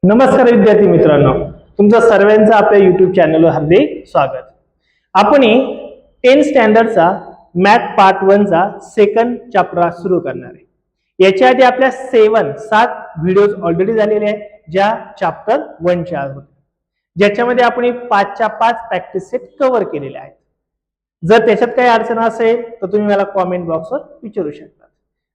नमस्कार विद्यार्थी मित्रांनो, तुमचं सर्वांचं आपल्या YouTube चॅनलवर हार्दिक स्वागत. आपण 10 स्टँडर्डचा मॅथ पार्ट 1 चा सेकंड चॅप्टर सुरू करणार आहे. याच्या आधी आपल्या 7 व्हिडिओज ऑलरेडी झालेले आहेत, ज्या चॅप्टर 1 च्या होते, ज्याच्यामध्ये आपण 5 च्या 5 प्रॅक्टिस सेट कव्हर केलेले आहेत. जर त्याच्यात काही अडचण असेल तर तुम्ही मला कमेंट बॉक्सवर विचारू शकता.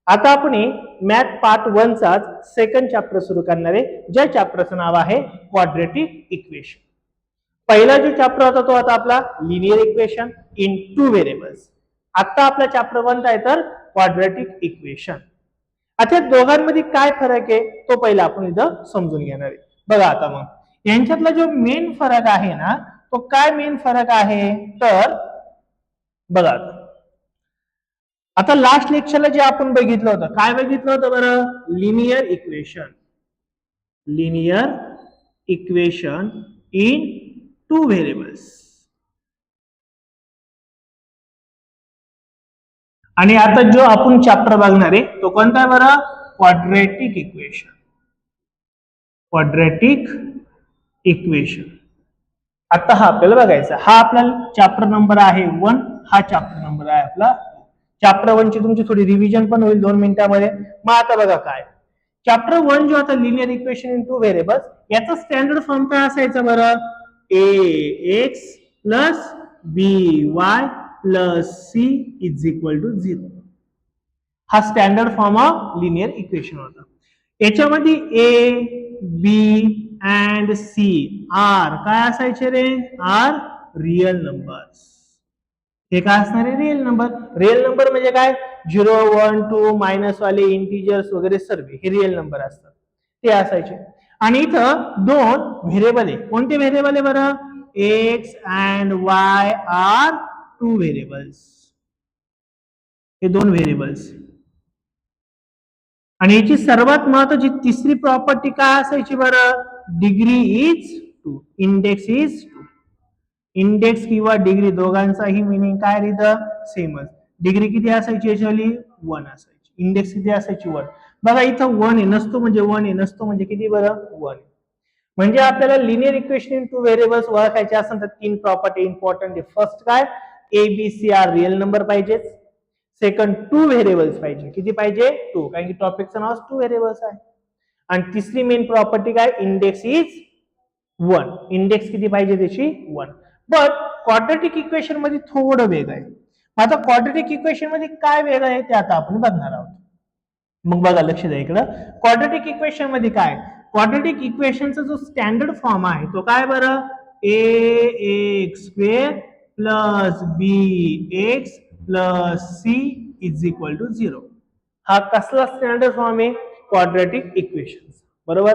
आता आपण मॅथ पार्ट 1 चा सेकंड चॅप्टर सुरू करणार आहे, ज्या चॅप्टरचं नाव आहे क्वाड्रेटिक इक्वेशन. पहिला जो चॅप्टर होता तो आता आपला लिनियर इक्वेशन इन 2 व्हेरिएबल्स. आता आपला चॅप्टर 1 काय तर क्वाड्रेटिक इक्वेशन. आता दोघांमध्ये काय फरक आहे तो पहिला आपण इथं समजून घेणार आहे. बघा आता मग यांच्यातला जो मेन फरक आहे ना, तो काय मेन फरक आहे तर बघा आता लास्ट लेक्चरला जे आपण बघितलं होतं, काय बघितलं होतं बरं? Linear equation in 2 variables. आणि आता जो आपण चॅप्टर बघणार आहे तो कोणता आहे बरं? Quadratic equation. आता हा आपल्याला बघायचा, हा आपला चॅप्टर नंबर आहे 1. हा चॅप्टर नंबर आहे आपला चॅप्टर 1 ची तुमची थोडी रिव्हिजन पण होईल 2 मिनिटांमध्ये. मग आता बघा काय चॅप्टर 1 जो आता लिनियर इक्वेशन इन 2 व्हेरिएबल्स, याचा स्टँडर्ड फॉर्म काय असायचा बरं? ax plus by plus c is equal to 0. हा standard form of linear equation होता. याच्यामध्ये a b and c are काय असायचे रे? R real numbers. हे काय असणार आहे? Real number. रियल नंबर म्हणजे काय? 0 1 2 मायनस वाले इंटिजर्स वगैरे सर्व हे रियल नंबर असतात, ते असायचे. आणि इथं 2 व्हेरिएबल आहे. कोणते व्हेरिएबल आहे बरं? x and y are 2 variables. हे 2 व्हेरिएबल्स. आणि याची सर्वात महत्वाची तिसरी प्रॉपर्टी काय असायची बरं? Degree is 2, index is 2. Index किंवा डिग्री दोघांचाही मिनिंग काय रितं? सेमच. डिग्री किती असायची? याच्यावाली 1 असायची. इंडेक्स किती असायची? 1. बघा इथं 1 आहे, नसतो म्हणजे 1 आहे, नसतो म्हणजे किती बरं? 1. म्हणजे आपल्याला लिनियर इक्वेशन इन 2 व्हेरिएबल्स ओळखायचे असेल तर 3 प्रॉपर्टी इम्पॉर्टंट आहे. फर्स्ट काय? A B C are real number पाहिजे. सेकंड 2 व्हेरिएबल्स पाहिजे. किती पाहिजे? 2, कारण की टॉपिकचं नाव 2 व्हेरिएबल्स आहे. आणि तिसरी मेन प्रॉपर्टी काय? Index is 1. इंडेक्स किती पाहिजे त्याची? 1. बट क्वाड्रेटिक इक्वेशन मध्ये थोडं वेगळं आहे. आता क्वाड्रेटिक इक्वेशन मध्ये काय वेगळं आहे ते आता आपण बघणार आहोत. मग बघा, लक्ष द्या इकडं. क्वाड्रेटिक इक्वेशन मध्ये काय? क्वाड्रेटिक इक्वेशनचा जो स्टँडर्ड फॉर्म आहे तो काय बरं? ax square plus bx plus c is equal to 0. हा कसला स्टँडर्ड फॉर्म आहे? Quadratic equation. बरोबर.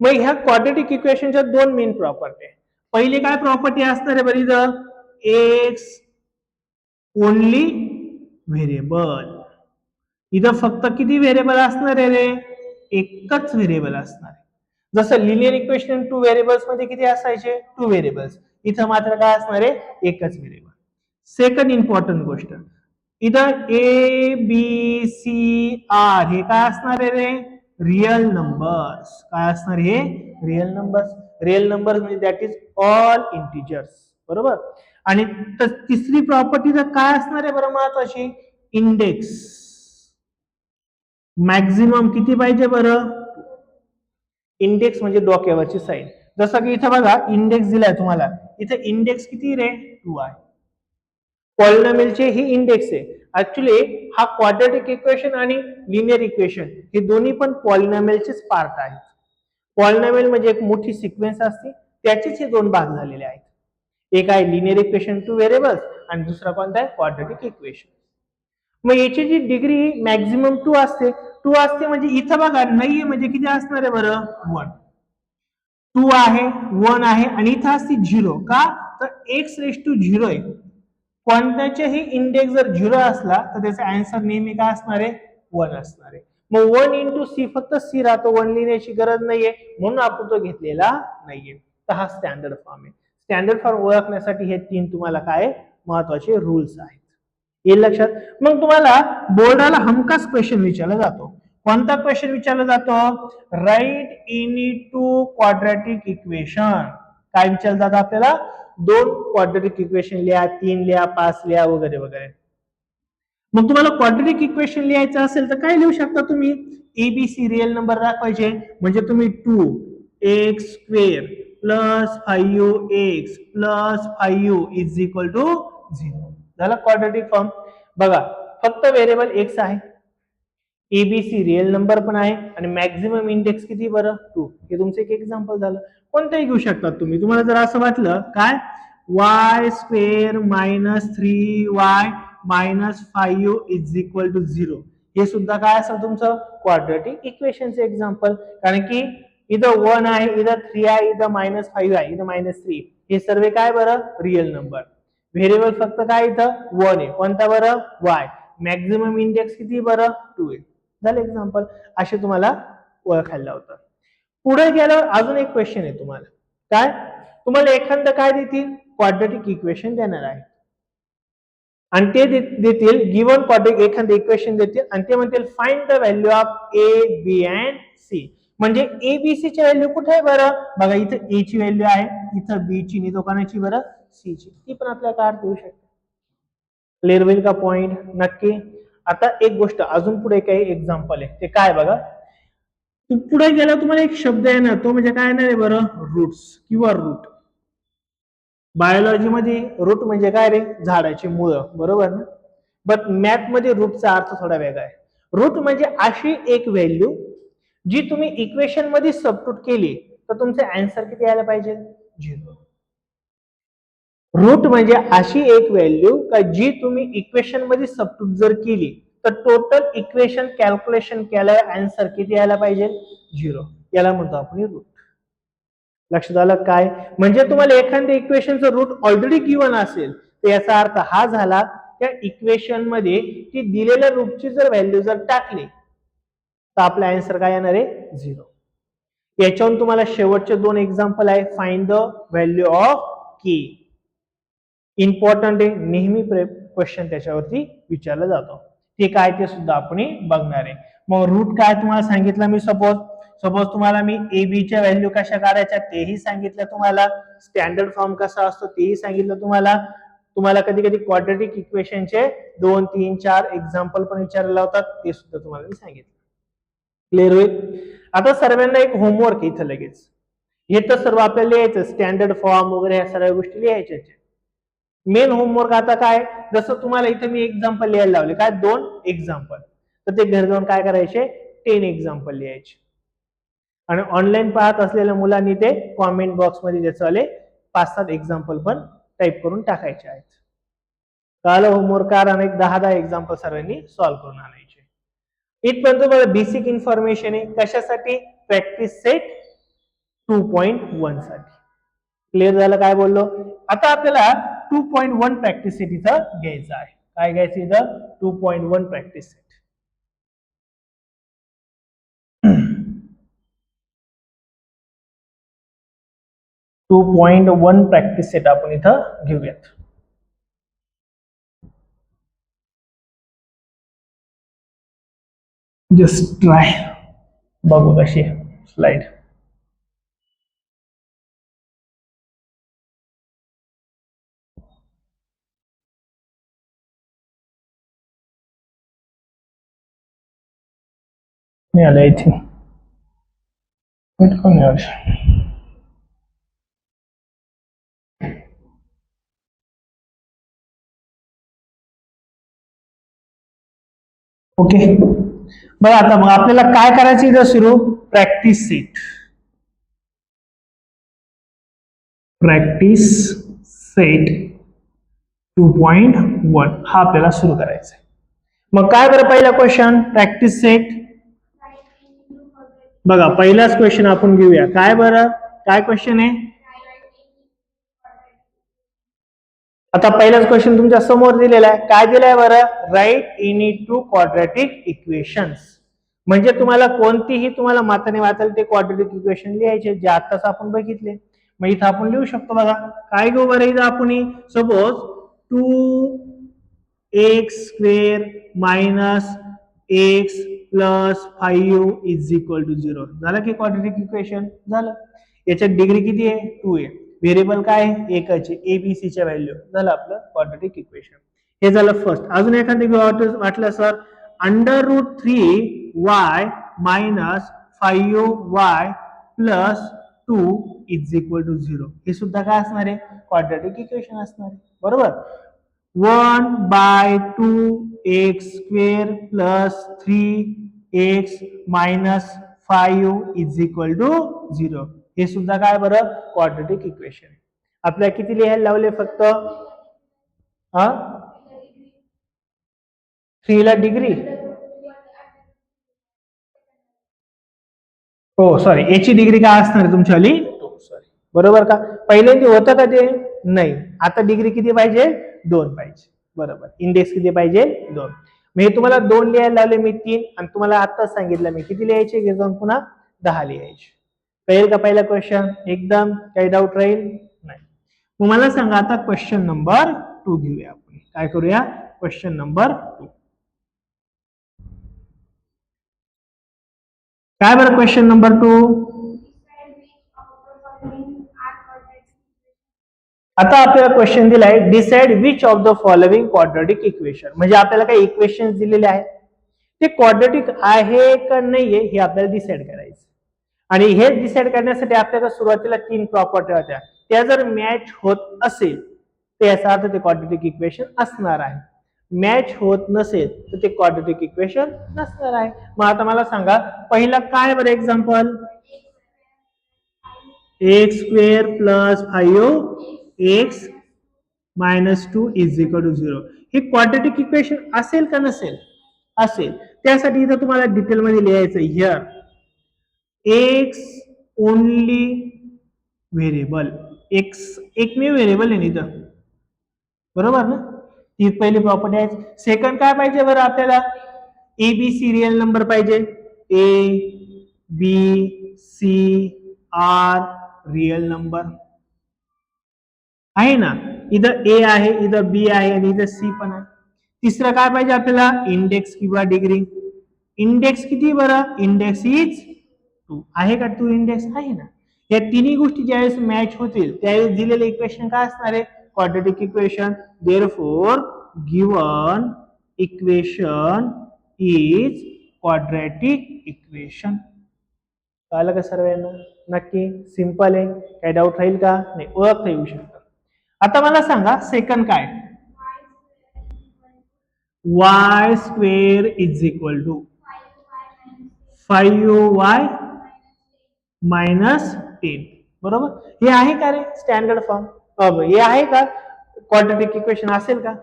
मग ह्या क्वाड्रेटिक इक्वेशनच्या 2 मेन प्रॉपर्टी आहे. पहिली काय प्रॉपर्टी असणार आहे बरं? इथं एक्स ओनली व्हेरिएबल. इथं फक्त किती व्हेरिएबल असणार आहे रे? एकच व्हेरिएबल असणार आहे. जसं लिनियर इक्वेशन 2 व्हेरिएबल्स मध्ये किती असायचे? 2 व्हेरिएबल्स. इथं मात्र काय असणार आहे? एकच व्हेरिएबल. सेकंड इम्पॉर्टंट गोष्ट, इथं ए बी सी आर हे काय असणार आहे रे? Real numbers. काय असणार हे? Real numbers. रियल नंबर्स म्हणजे दॅट इज ऑल इंटिजर्स. बरोबर. आणि तिसरी प्रॉपर्टी तर काय असणार आहे बरं महत्वाची? इंडेक्स. मॅक्झिमम किती पाहिजे बरं? इंडेक्स म्हणजे डोक्यावरची साईन. जसं की इथं बघा इंडेक्स दिलाय तुम्हाला, इथं इंडेक्स किती रे? 2 आहे. पॉलिनॉमियलचे ही इंडेक्स आहे. ऍक्च्युली हा क्वाड्रेटिक इक्वेशन आणि लिनियर इक्वेशन हे दोन्ही पण पॉलिनॉमियलचेच पार्ट आहेत. पॉलिनॉमियल म्हणजे एक मोठी सिक्वेन्स असते, त्याचेच हे 2 भाग झालेले आहेत. एक आहे लिनियर इक्वेशन 2 व्हेरिएबल्स आणि दुसरा कोणता आहे? Quadratic equation. मग याची जी डिग्री मॅक्झिमम 2 असते, 2 असते म्हणजे इथं बघा नाहीये म्हणजे किती असणार आहे बरं? 1. 2 आहे, 1 आहे आणि इथं असते 0. का तर x रेस टू 0 आहे. कोणत्याच्याही इंडेक्स जर 0 असला तर त्याचा आन्सर नेहमी काय असणार आहे? 1 असणार आहे. मग 1 इंटू सी, फक्त सी राहतो, 1 लिहिण्याची गरज नाहीये, म्हणून आपण तो घेतलेला नाहीये. तर हा स्टँडर्ड फॉर्म आहे. स्टँडर्ड फॉर्म ओळखण्यासाठी हे 3 तुम्हाला काय महत्वाचे रूल्स आहेत. हे लक्षात. मग तुम्हाला बोर्डाला हमखास क्वेश्चन विचारला जातो, कोणता क्वेश्चन विचारला जातो? Write any two quadratic equation. काय विचारलं जातं आपल्याला? 2 क्वाड्रॅटिक इक्वेशन लिहा, 3 लिहा, 5 लिहा वगैरे वगैरे. मग तुम्हाला क्वाड्रॅटिक इक्वेशन लिहायचं असेल तर काय लिहू शकता तुम्ही? एबीसी रिअल नंबर दाखवायचे, म्हणजे तुम्ही 2x² plus 5x plus 5 is equal to 0 झाला क्वाड्रॅटिक फॉर्म. बघा फक्त व्हेरिएबल x आहे, एबीसी रिअल नंबर पण आहे आणि मॅक्झिमम इंडेक्स किती बरं? 2. हे तुमचं एक एक्झाम्पल झालं. कोणतंही घेऊ शकता तुम्ही. तुम्हाला जर असं वाटलं काय y² minus 3y minus 5 is equal to 0, हे सुद्धा काय असेल तुमचं? क्वाड्रॅटिक इक्वेशनचे एक्झाम्पल. कारण की इथं 1 आहे, इथं 3 आहे, इथं -5 आहे, इथं -3. हे सर्व काय बरं? Real number. व्हेरिएबल फक्त काय इथं 1 आहे. कोणता बरं? y. मॅक्झिमम इंडेक्स किती बरं? 2 आहे. झालं एक्झाम्पल. असे तुम्हाला ओळखायला लावतात. पुढे गेल्यावर अजून एक क्वेश्चन आहे तुम्हाला. काय? तुम्हाला एखादं काय देतील? क्वाड्रॅटिक इक्वेशन देणार आहे आणि ते देतील गिवन क्वाड्रॅटिक एखादं इक्वेशन देतील आणि ते म्हणतील find the value of A B and C. म्हणजे ए बी सी ची व्हॅल्यू कुठे आहे बरं? बघा इथं ए ची व्हॅल्यू आहे, इथं बी ची, आणि कोणाची बरं? सी ची. ती पण आपल्याला काय देऊ शकते. क्लिअर होईल का पॉइंट? नक्की. आता एक गोष्ट अजून पुढे काही एक्झाम्पल आहे, ते काय बघा. पुढे गेला तुम्हाला एक शब्द आहे ना, तो म्हणजे काय येणार आहे बरं? रूट्स किंवा रूट. बायोलॉजी मध्ये रूट म्हणजे काय रे? झाडाची मुळं, बरोबर ना? बट मॅथ मध्ये रूटचा अर्थ थोडा वेगळा आहे. रूट म्हणजे अशी एक व्हॅल्यू जी तुम्ही इक्वेशन मध्ये सबस्टिट्यूट केली तर तुमचे आन्सर किती यायला पाहिजे? 0. रूट म्हणजे अशी एक व्हॅल्यू का जी तुम्ही इक्वेशन मध्ये सबस्टिट्यूट जर केली तर टोटल इक्वेशन कॅल्क्युलेशन केल्यावर आन्सर किती यायला पाहिजे? 0. याला म्हणतो आपण रूट. लक्षात आलं काय? म्हणजे तुम्हाला एखाद्या इक्वेशनचं रूट ऑलरेडी गिवन असेल तर याचा अर्थ हा झाला त्या इक्वेशन मध्ये ती दिलेल्या रूटची जर व्हॅल्यू जर टाकली तर आपला आन्सर काय येणार आहे? 0. याच्यावरून तुम्हाला शेवटचे 2 एक्झाम्पल आहे. फाइंड द व्हॅल्यू ऑफ की. इम्पॉर्टंट आहे, नेहमी क्वेश्चन त्याच्यावरती विचारला जातो. ते काय ते सुद्धा आपण बघणार आहे. मग रूट काय तुम्हाला सांगितलं मी. सपोज तुम्हाला मी ए बी च्या व्हॅल्यू कशा काढायच्या तेही सांगितलं तुम्हाला. स्टँडर्ड फॉर्म कसा असतो तेही सांगितलं तुम्हाला कधी कधी क्वाड्रॅटिक इक्वेशनचे 2, 3, 4 एक्झाम्पल पण विचारले लावतात, ते सुद्धा तुम्हाला मी सांगितलं. क्लिअर होईल? आता सर्वांना एक होमवर्क इथं लगेच. हे तर सर्व आपल्याला लिहायचं, स्टँडर्ड फॉर्म वगैरे ह्या सगळ्या गोष्टी लिहायच्या. मेन होमवर्क आता काय? जसं तुम्हाला इथे मी एक्झाम्पल लिहायला लावले, काय 2 एक्झाम्पल, तर ते घरी जाऊन काय करायचे? 10 एक्झाम्पल लिहायचे. आणि ऑनलाईन पाहत असलेल्या मुलांनी ते कॉमेंट बॉक्स मध्ये त्याचे 5-7 एक्झाम्पल पण टाईप करून टाकायचे आहेत. कळालं होमवर्क? आणि 10-10 एक्झाम्पल सर्वांनी सॉल्व्ह करून आणायचे. इथपर्यंत तुम्हाला बेसिक इन्फॉर्मेशन आहे. कशासाठी? प्रॅक्टिस सेट 2.1 साठी. क्लिअर झालं काय बोललो? आता आपल्याला 2.1 प्रॅक्टिस सेट इथं घ्यायचं आहे. काय घ्यायचं इथं? 2.1 प्रॅक्टिस सेट. .1 प्रॅक्टिस सेट आपण इथं घेऊयात. जस्ट ट्राय बघू कशी स्लाइड. नाही आलं इथे. ओके बघा आता मग आपल्याला काय करायचं इथं सुरू? Practice set. प्रॅक्टिस सेट 2.1 हा आपल्याला सुरू करायचा आहे. मग काय बरं पहिला क्वेश्चन? Practice set. बघा पहिलाच क्वेश्चन आपण घेऊया. काय बरं? काय क्वेश्चन आहे? आता पहिलाच क्वेश्चन तुमच्या समोर दिलेला आहे. काय दिलाय बरं? Write any two quadratic equations. म्हणजे तुम्हाला कोणतीही तुम्हाला माताने वाचाल ते क्वाड्रॅटिक इक्वेशन लिहायचे जे आताच आपण बघितले. मग इथं आपण लिहू शकतो. बघा काय घेऊ बरं इथं आपण? Suppose 2x² minus x plus 5 is equal to 0 झालं की क्वाड्रॅटिक इक्वेशन झालं. याच्यात डिग्री किती आहे 2 आहे. व्हेरिएबल काय आहे एकच आहे एबीसीच्या व्हॅल्यू झालं आपलं क्वाड्रॅटिक इक्वेशन. हे झालं फर्स्ट. अजून एखादं वाटलं sir under root 3y minus 5y plus 2 is equal to 0 हे सुद्धा काय असणार आहे क्वाड्रॅटिक इक्वेशन असणार आहे बरोबर. 1/2x² plus 3x minus 5 is equal to 0 हे सुद्धा काय बरं क्वाड्रॅटिक इक्वेशन आहे. आपल्याला किती लिहायला लावले फक्त 3 ला डिग्री हो सॉरी याची डिग्री काय असणार आहे तुमच्यावाली सॉरी बरोबर का पहिल्यांदा होतं का ते नाही. आता डिग्री किती पाहिजे 2 पाहिजे बरोबर. इंडेक्स किती पाहिजे 2. मी तुम्हाला 2 लिहायला लावले मी 3 आणि तुम्हाला आताच सांगितलं मी किती लिहायचे घे जाऊन पुन्हा 10 लिहायचे. कळेल का पहिला क्वेश्चन एकदम काही डाऊट राहील नाही. मग मला सांगा आता क्वेश्चन नंबर 2 घेऊया आपण. काय करूया क्वेश्चन नंबर 2. काय बरं क्वेश्चन नंबर 2. आता आपल्याला क्वेश्चन दिलाय decide which of the following quadratic equation म्हणजे आपल्याला काही इक्वेशन दिलेले आहेत ते क्वाड्रॅटिक आहे का नाहीये हे आपल्याला डिसाइड करायचं. आणि हे डिसाइड करण्यासाठी आपल्याला सुरुवातीला 3 प्रॉपर्टी होत्या त्या जर मॅच होत असेल तर याचा अर्थ ते क्वाड्रॅटिक इक्वेशन असणार आहे. मॅच होत नसेल तर ते क्वाड्रॅटिक इक्वेशन नसणार आहे. मग आता मला सांगा पहिला काय बरं example x² plus 5x minus 2 is equal to 0 हे क्वाड्रॅटिक इक्वेशन असेल का नसेल असेल. त्यासाठी इथं तुम्हाला डिटेलमध्ये लिहायचं here x only variable x एकमेव व्हेरिएबल आहे इथं बरोबर ना. ती पहिली प्रॉपर्टी आहे. सेकंड काय पाहिजे बरं आपल्याला एबीसी रियल नंबर पाहिजे A B C are real number आहे ना. इथं ए आहे इथं बी आहे आणि इथं सी पण आहे. तिसरं काय पाहिजे आपल्याला इंडेक्स किंवा डिग्री. इंडेक्स किती बरं इंडेक्स इज 2 आहे का 2 इंडेक्स आहे ना. या तिन्ही गोष्टी ज्यावेळेस मॅच होतील त्यावेळेस दिलेले इक्वेशन काय असणार आहे quadratic equation. Therefore given equation is quadratic equation. कळलं का सर्वांना नक्की सिंपल आहे काही डाऊट राहील का नाही ओळखता येऊ शकतं. आता मला सांगा सेकंड काय y² is equal to 5y minus 10 बरोबर. हे आहे का रे स्टँडर्ड फॉर्म हे आहे का क्वाड्रॅटिक इक्वेशन असेल का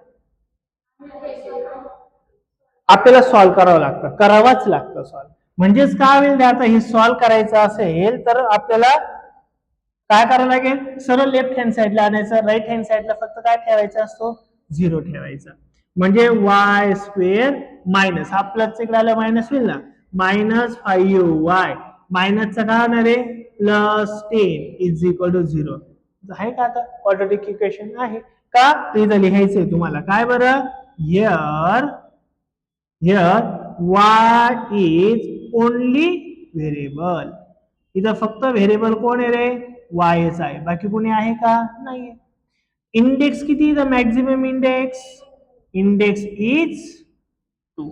आपल्याला सॉल्व्ह करावं लागतं करावाच लागतं सॉल्व्ह. म्हणजेच काय होईल आता हे सॉल्व्ह करायचं असेल तर आपल्याला काय करावं लागेल सरळ लेफ्ट हँड साईडला आणायचं राईट हँड साईडला फक्त काय ठेवायचा असतो 0 ठेवायचा. म्हणजे y² मायनस हा प्लस इकडे आलं मायनस होईल ना मायनस 5y मायनसचा काय होणार आहे प्लस 10 इज इक्वल टू 0 आहे का. आता क्वाड्रॅटिक इक्वेशन आहे का ते लिहायचंय तुम्हाला काय बरं here y is only variable. इथं फक्त व्हेरिएबल कोण आहे रे yच आहे बाकी कोणी आहे का नाहीये. इंडेक्स किती इथं मॅक्झिमम इंडेक्स इज 2.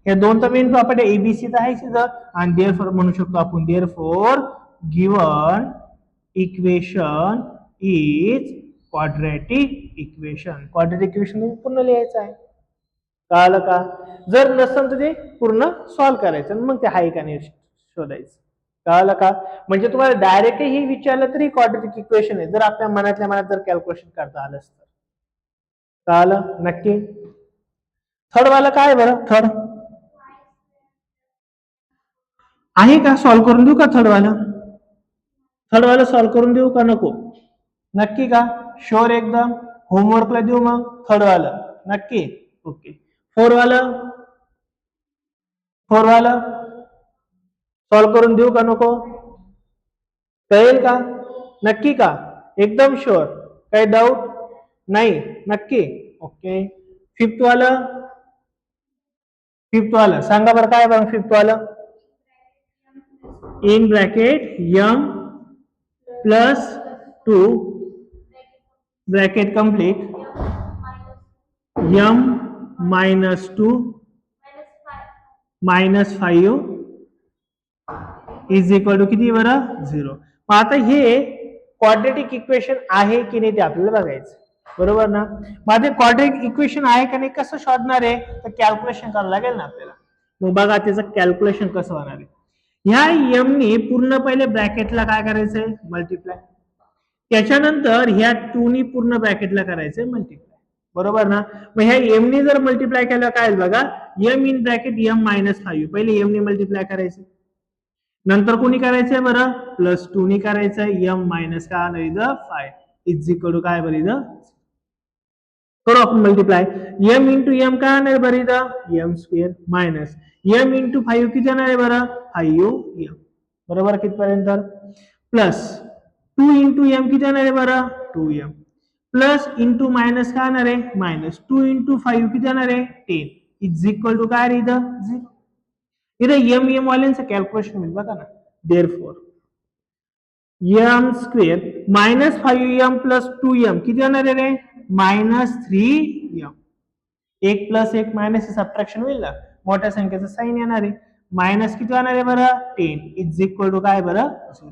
या दोन तर मेन प्रॉपर्टी एबीसी तर आहेच इथं आणि देअरफॉर म्हणू शकतो आपण therefore given equation is quadratic equation. Quadratic equation पूर्ण लिहायचं आहे. कळलं का. जर नसेल तर ते पूर्ण सॉल्व्ह करायचं मग ते आहे का नाही शोधायचं. कळलं का. म्हणजे तुम्हाला डायरेक्ट ही विचारलं तरी क्वाड्रॅटिक इक्वेशन आहे जर आपल्या मनातल्या मनात जर कॅल्क्युलेशन करता आलं तर. कळलं नक्की. थर्ड वाला काय बरं थर्ड आहे का सॉल्व्ह करून देऊ का थर्ड वाला सॉल्व्ह करून देऊ का नको नक्की का शुअर एकदम होमवर्कला देऊ मग थर्ड वाला नक्की ओके. फोर वाला सॉल्व्ह करून देऊ का नको कळेल का नक्की का एकदम शुअर काही डाऊट नाही नक्की ओके. फिफ्थ वाला फिफ्थ वाला सांगा बरं काय बघ फिफ्थ वाला in bracket m plus 2 bracket complete m minus 2 minus 5 is equal to किती बरं 0. मग आता हे क्वाड्रेटिक इक्वेशन आहे की नाही ते आपल्याला बघायचं बरोबर ना. माझे क्वाड्रेटिक इक्वेशन आहे का नाही कसं शोधणार आहे तर कॅल्क्युलेशन करावं लागेल ना आपल्याला. मग बघा त्याचं कॅल्क्युलेशन कसं होणार आहे. ह्या m नी पूर्ण पहिले ब्रॅकेटला काय करायचंय मल्टिप्लाय त्याच्यानंतर ह्या 2 नी पूर्ण ब्रॅकेटला करायचंय मल्टिप्लाय बरोबर ना. मग ह्या m नी जर मल्टिप्लाय केलं काय बघा m in bracket m minus 5 पहिले m नी मल्टिप्लाय करायचं नंतर कोणी करायचंय बरं प्लस 2 नी करायचंय m मायनस काय आलं इथं 5 इज इक्वल टू काय बरं इथं करू आपण मल्टिप्लाय m इंटू m काय येणार बरं इथं m square minus m into 5 किती येणार आहे बरं 5m बरोबर कितपर्यंत प्लस 2 इंटू m किती येणार आहे बरं 2m प्लस इंटू मायनस काय येणार आहे मायनस 2 इंटू 5 किती येणार आहे 10 इज इक्वल टू काय इथं 0. इथं m वाल्यांचं कॅल्क्युलेशन होईल बघा ना therefore m square minus 5m plus 2m किती येणार आहे रे मायनस 3m एक प्लस एक मायनस सबट्रॅक्शन होईल ना मोठ्या संख्येचं साइन येणार आहे मायनस किती येणार आहे बरं 10 इज इक्वल टू काय बरं 0.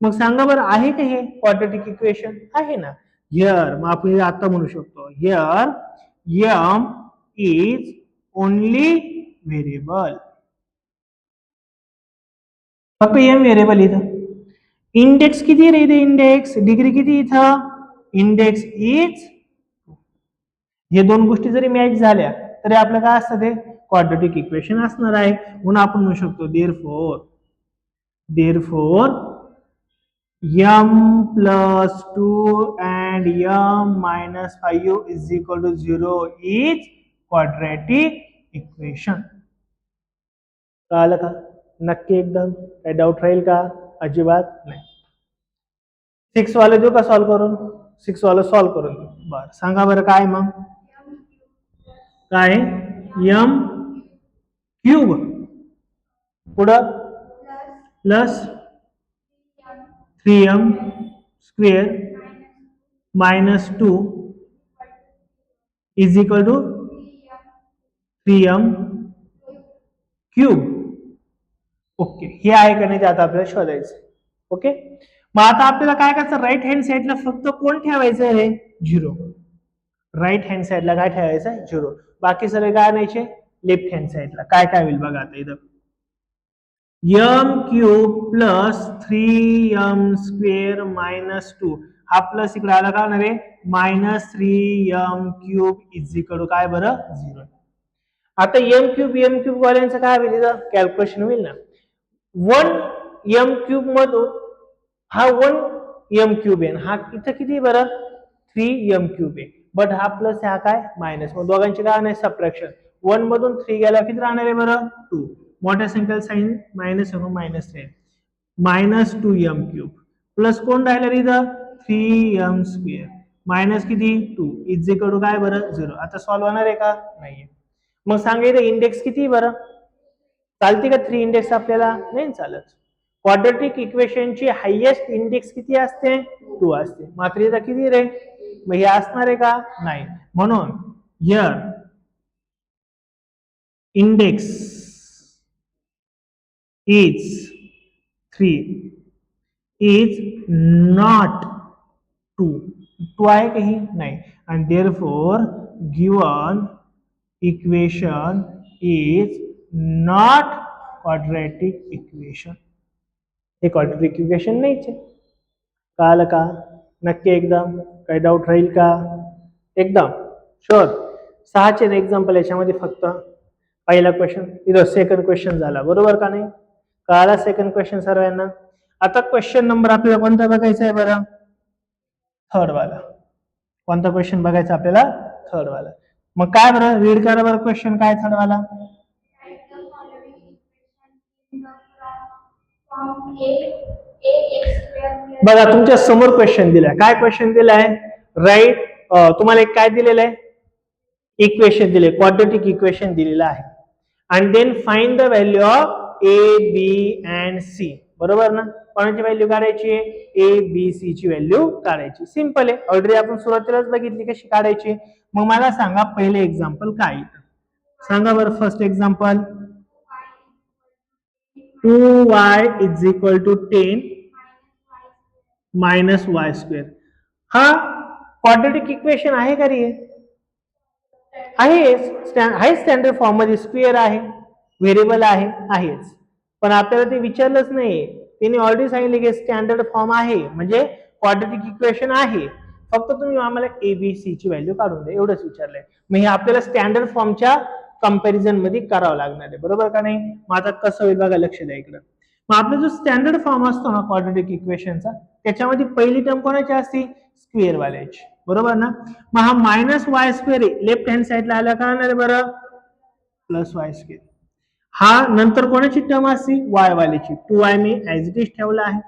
मग सांगा बरं आहे का हे क्वाड्रेटिक इक्वेशन आहे ना. हिअर मग आपण आता म्हणू शकतो here m is only variable फक्त m व्हेरिएबल इथं इंडेक्स किती रे इथे इंडेक्स डिग्री किती इथं इंडेक्स इज हे दोन गोष्टी जरी मॅच झाल्या तरी आपलं काय असतं ते क्वाड्रेटिक इक्वेशन असणार आहे म्हणून आपण म्हणू शकतो therefore m plus 2 and m minus 5 is equal to 0 is quadratic equation. कळलं का नक्की एकदम काय डाऊट राहील का अजिबात नाही. 6 वाले देऊ का सॉल्व करून 6 वाला सॉल्व करून देऊ बरं सांगा बरं काय मग काय m क्यूब पुढं plus 3m square minus 2 is equal to 3m cube. Okay हे आहे का नाही ते आता आपल्याला शोधायचं. ओके मग आता आपल्याला काय करायचं राईट हँड साइडला फक्त कोण ठेवायचं आहे 0 राईट हँड साइडला काय ठेवायचं 0 बाकी सगळे काय आणायचे लेफ्ट हँड साइडला काय काय होईल बघा आता इथं m cube plus 3m square minus 2 हा प्लस इकडे आला का होणार आहे minus 3m cube is equal to काय बरं 0. आता m क्यूब वाल्यांचं काय होईल इथं कॅल्क्युलेशन होईल ना 1m क्यूब मधून हा 1m क्यूब आहे हा इथं किती बरं 3m क्यूब आहे बट हा प्लस हा काय मायनस मग दोघांचे काय नाही सबट्रॅक्शन 1 मधून 3 गेला किती राहणार आहे बरं 2 मोठ्या संख्येला साइन मायनस म्हणून मायनस राहील मायनस 2m क्यूब प्लस कोण राहिलं इथं 3m स्क्वेअर मायनस किती 2 इज इक्वल टू काय बरं 0. आता सॉल्व्ह होणार आहे का नाहीये. मग सांगा इथं इंडेक्स किती बरं चालते का 3 इंडेक्स आपल्याला नाही चालत. क्वाड्रेटिक इक्वेशनची हायेस्ट इंडेक्स किती असते 2 असते मात्र इथं किती रे मग हे असणार आहे का नाही म्हणून here index is 3 is not 2 आहे काही नाही and therefore given equation is not quadratic equation. हे quadratic equation नाहीच आहे. कळलं का नक्की एकदम काही डाऊट राहील का एकदम शुअर. 6चे एक्झाम्पल याच्यामध्ये फक्त पहिला क्वेश्चन इथं सेकंड क्वेश्चन झाला बरोबर का नाही कळाला सेकंड क्वेश्चन सर्वांना. आता क्वेश्चन नंबर आपल्याला कोणता बघायचा आहे बरं थर्ड वाला कोणता क्वेश्चन बघायचा आपल्याला थर्ड वाला. मग काय बरं रीड करा बरं क्वेश्चन काय थर्ड वाला बघा तुमच्या समोर क्वेश्चन दिलाय काय क्वेश्चन दिलाय राईट तुम्हाला एक काय दिलेलं आहे इक्वेशन दिले क्वाड्रेटिक इक्वेशन दिलेलं आहे आणि then find the value of A B and C. बरोबर ना? कोणाची व्हॅल्यू काढायची आहे? ए बी सी ची व्हॅल्यू काढायची. सिंपल आहे. ऑलरेडी आपण सुरुवातीलाच बघितली कशी काढायची. मग मला सांगा पहिले एक्झाम्पल काय आहे. सांगा बरं first example. 2y is equal to 10 minus Y square. हा क्वाड्रेटिक इक्वेशन आहे का रे? आहे. स्टँडर्ड फॉर्म मध्ये स्क्वेअर आहे, व्हेरिएबल आहेच. पण आपल्याला ते विचारलंच नाही. त्यांनी ऑलरेडी सांगितले की स्टँडर्ड फॉर्म आहे म्हणजे क्वाड्रेटिक इक्वेशन आहे. फक्त तुम्ही आम्हाला एबीसी ची व्हॅल्यू काढून द्या एवढंच विचारलंय. मग हे आपल्याला स्टँडर्ड फॉर्मच्या कंपॅरिझन मध्ये करावं लागणार आहे. बरोबर का नाही? मग आता कसं होईल बघा, लक्ष द्या इकडं. मग आपला जो स्टँडर्ड फॉर्म असतो ना क्वाड्रेटिक इक्वेशनचा, त्याच्यामध्ये पहिली टर्म कोणाची असते? स्क्वेअर वाल्याची. बरोबर ना? मग हा minus Y square left hand साइडला आला का नाही बरं? Plus y square. हा नंतर कोणाची टर्म असते? वाय वाल्याची. 2y मी ऍज इट इज ठेवला आहे.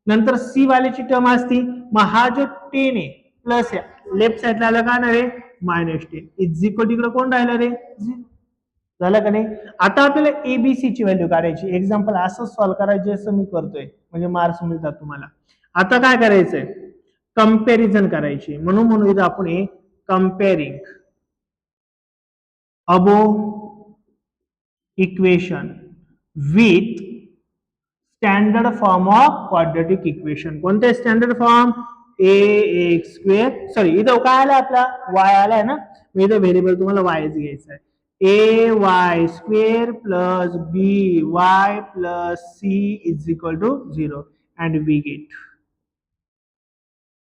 नंतर सी वाल्याची टर्म असती. मग हा जो 10 आहे प्लस लेफ्ट साइडला आला का नाही रे? मायनस 10 इज इक्वल तिकडे कोण राहिलं रे? 0. झालं का नाही? आता आपल्याला एबीसी ची व्हॅल्यू काढायची. एक्झाम्पल असं सॉल्व्ह करायचे असं मी करतोय म्हणजे मार्क्स मिळतात तुम्हाला. आता काय करायचंय? कंपॅरिझन करायची. म्हणून इथं आपण हे comparing above equation with standard form of quadratic equation. कोणते standard form? A x square. Sorry इथं काय आलं आपला? वाय आलाय ना. मी इथं व्हेरिएबल तुम्हाला वायच घ्यायचा आहे. A y square plus b y plus c is equal to 0 and we get.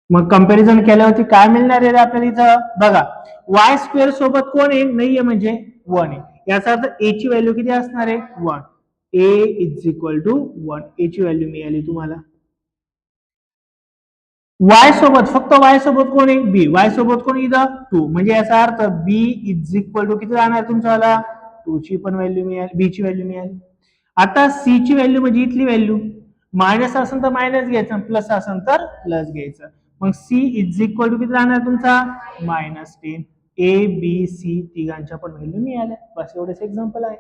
मग कंपॅरिझन केल्यावरती काय मिळणार आहे आपल्याला इथं बघा. वाय स्क्वेअर सोबत कोण आहे? नाहीये म्हणजे 1 आहे. याचा अर्थ ए ची व्हॅल्यू किती असणार आहे? 1. ए इज इक्वल टू 1. ए ची व्हॅल्यू मिळाली तुम्हाला. वाय सोबत फक्त वाय सोबत कोण आहे? बी. वाय सोबत कोण इथं? 2. म्हणजे याचा अर्थ बी इज इक्वल टू किती राहणार तुमच्याला? 2 ची पण व्हॅल्यू मिळाली, बी ची व्हॅल्यू मिळाली. आता सी ची व्हॅल्यू म्हणजे इथली व्हॅल्यू. मायनस असेल तर मायनस घ्यायचं, प्लस असेल तर प्लस घ्यायचं. मग सी इज इक्वल टू किती राहणार तुमचा? -10. ए बी सी तिघांच्या पण व्हॅल्यू मिळाल्या. बस एवढेच एक्झाम्पल आहे.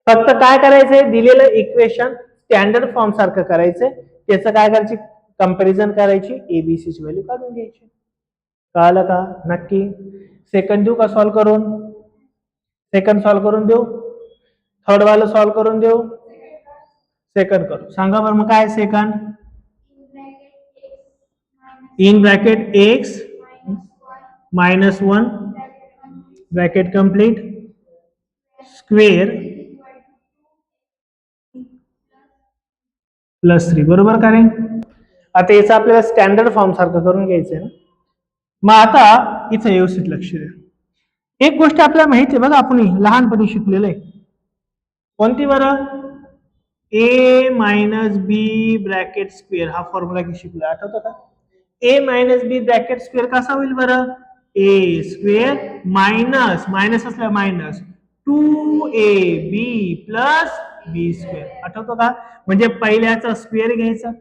फक्त काय करायचंय? दिलेलं इक्वेशन स्टँडर्ड फॉर्म सारखं करायचंय. त्याचं काय करायची? कंपॅरिझन करायची. एबीसी ची व्हॅल्यू काढून घ्यायची. कळलं का? नक्की. सेकंड देऊ का सॉल्व्ह करून? सेकंड सॉल्व्ह करून देऊ? थर्ड वाला सॉल्व्ह करून देऊ? सेकंड करू. सांगा बरं मग काय second? In bracket x -1 bracket complete square +3. बरोबर का रे? आता याचं आपल्याला स्टँडर्ड फॉर्म सारखं करून घ्यायचंय ना. मग आता इथं व्यवस्थित लक्ष द्या. एक गोष्ट आपल्याला माहिती आहे बघा, आपण लहानपणी शिकलेलं आहे. कोणती बरं? ए मायनस बी ब्रॅकेट स्क्वेअर हा फॉर्म्युला की शिकलो, आठवतो का? ए मायनस बी ब्रॅकेट स्क्वेअर कसा होईल बरं? ए स्क्वेअर मायनस असल्या मायनस 2ab प्लस बी स्क्वेअर. आठवतो का? म्हणजे पहिल्याचा स्क्वेअर घ्यायचा,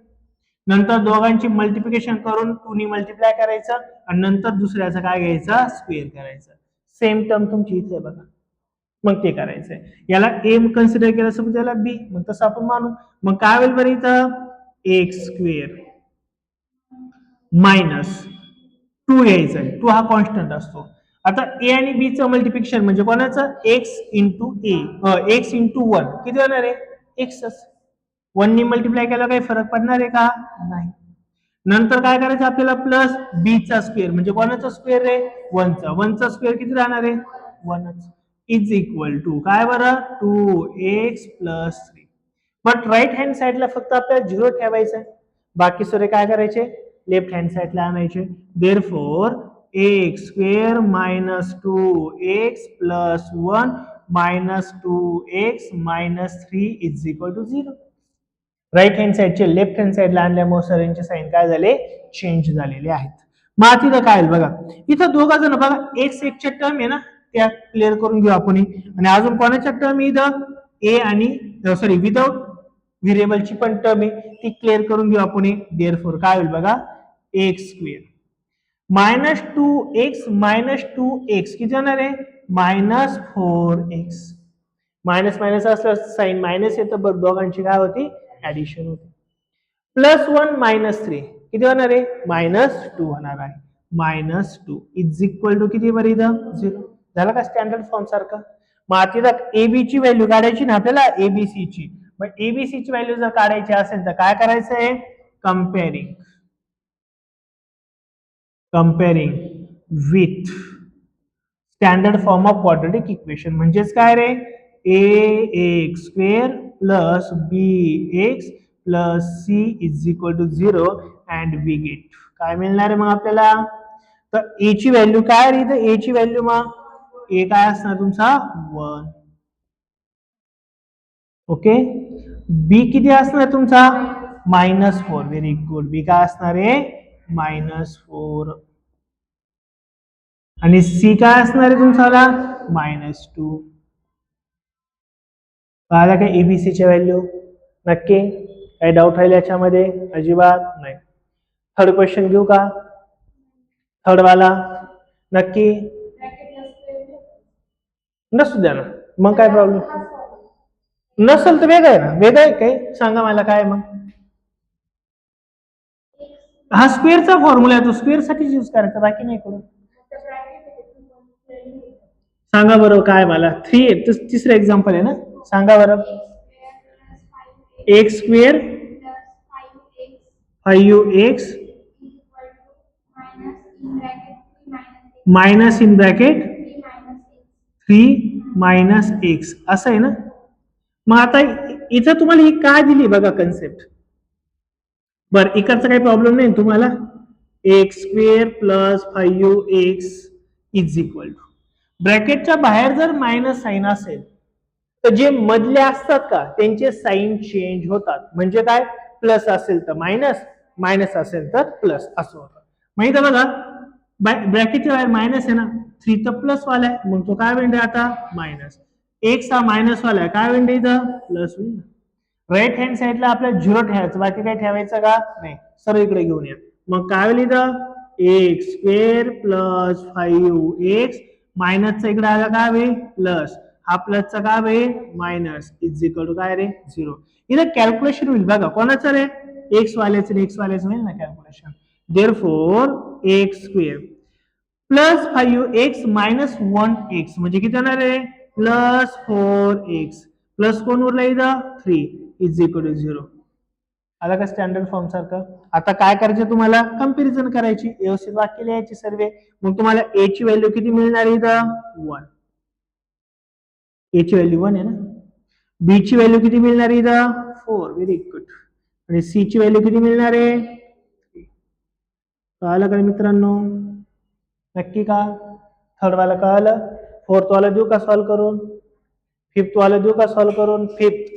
नंतर दोघांची मल्टिप्लिकेशन करून 2 ने मल्टिप्लाय करायचं आणि नंतर दुसऱ्याचा काय घ्यायचा? स्क्वेअर करायचं. सेम टर्म तुमची इथे बघा. मग ते करायचंय. याला ए कन्सिडर केलं समजा, याला बी, मग तसं आपण मानू. मग काय होईल बरं इथं? एक्स स्क्वेअर मायनस 2 यायचा आहे. 2 हा कॉन्स्टंट असतो. आता ए आणि बी चं मल्टिप्लिकेशन म्हणजे कोणाचं? एक्स इंटू एक्स इंटू 1 किती होणार आहे? एक्सच. 1 ने मल्टिप्लाय केला काही फरक पडणार आहे का? नाही. नंतर काय करायचं आपल्याला? प्लस बी चा स्क्वेअर म्हणजे कोणाचा स्क्वेअर आहे? 1 चा. 1 चा स्क्वेअर किती राहणार आहे? 1च. इज इक्वल टू काय बरं? 2x + 3. बट राईट हँड साइडला फक्त आपल्याला 0 ठेवायचं आहे. बाकी सगळे काय करायचे? लेफ्ट हँड साइडला आणायचे. Therefore x square -2x + 1 -2x - 3 is equal to 0. Right hand साइडचे लेफ्ट हँड साइडला आणल्यामुळे सरांचे साइन काय झाले? चेंज झालेले आहेत. मग तिथं काय बघा, इथं दोघा जण बघा एक्स च्या टर्म आहे ना, त्या क्लिअर करून घेऊ आपण. आणि अजून कोणाच्या टर्म इथं? ए आणि सॉरी विदाउट व्हेरिएबलची पण टर्म आहे, ती क्लिअर करून घेऊ आपण. देअरफॉर काय होईल बघा? एक्स स्क्वेअर -2x - 2x किती होणार आहे? -4x मायनस मायनस असलं साईन मायनस येतं, बरं दोघांची काय होती ऍडिशन होती. +1 - 3 किती होणार आहे -2 होणार आहे. -2 इज इक्वल टू किती बरं इथं 0 झालं का स्टँडर्ड फॉर्म सारखं. मग आता इथं एबी ची व्हॅल्यू काढायची ना आपल्याला एबीसी ची. मग एबीसी ची व्हॅल्यू जर काढायची असेल तर काय करायचं आहे comparing with standard form of quadratic equation म्हणजेच काय रे ax² plus bx plus c is equal to 0 and we get काय मिळणार आहे मग आपल्याला. तर a ची व्हॅल्यू काय रे इथं a ची व्हॅल्यू मग a काय असणार तुमचा 1. ओके बी किती असणार तुमचा -4. Very good. बी काय असणार आहे -4 आणि सी काय असणार आहे तुमचा -2. पाहिला काय एबीसीच्या व्हॅल्यू. नक्की काही डाऊट राहील याच्यामध्ये अजिबात नाही. थर्ड क्वेश्चन घेऊ का थर्ड वाला नक्की नसू द्या ना मग काय प्रॉब्लेम नसेल तर वेगळं आहे ना वेगळं आहे काही सांगा मला काय मग. हा स्क्वेअरचा फॉर्म्युला आहे तो स्क्वेअर साठी यूज करायचा बाकी नाही करून. सांगा बरं काय मला 3 तिसरं एक्झाम्पल आहे ना सांगा बरं. x² 5x minus in bracket 3 - x असं आहे ना. मग आता इथं तुम्हाला ही काय दिली बघा कन्सेप्ट. बरं इकडचा काही प्रॉब्लेम नाही तुम्हाला x² plus 5x is equal to ब्रॅकेटच्या बाहेर जर मायनस साइन असेल तर जे मधले असतात का त्यांचे साइन चेंज होतात. म्हणजे काय प्लस असेल तर मायनस मायनस असेल तर प्लस असं होतं. माहिती आहे बघा ब्रॅकेटच्या बाहेर मायनस आहे ना 3 तर प्लस वाला आहे मग तो काय होईल आता मायनस. एक्स हा मायनस वाला आहे काय होईल इथं प्लस होईल. राईट हँड साइडला आपल्याला 0 ठेवायचं बाकी काय ठेवायचं का नाही. सरळ इकडे घेऊन या मग काय होईल इथं x² प्लस 5x मायनसचा इकडे आला काय होईल प्लस हा प्लसचा काय होईल मायनस इज इक्वल टू काय रे 0. इथं कॅल्क्युलेशन होईल बघा कोणाचं रे एक्स वाल्याचं होईल ना calculation. Therefore x² plus 5x minus 1x म्हणजे किती होणार आहे +4x प्लस कोण उरला इथं 3 इज इक्वल टू 0. आला का स्टँडर्ड फॉर्म सारखं. आता काय करायचं तुम्हाला कंपॅरिझन करायची व्यवस्थित वाक्य लिहायची सर्व. मग तुम्हाला a ची व्हॅल्यू किती मिळणार इथं 1. a ची व्हॅल्यू 1 आहे ना. b ची व्हॅल्यू किती मिळणार इथं 4. Very good. आणि c ची व्हॅल्यू किती मिळणार आहे कळालं का मित्रांनो नक्की का. थर्ड वाला कळालं. फोर्थ वाला देऊ का सॉल्व करून. फिफ्थ वाला देऊ का सॉल्व करून. फिफ्थ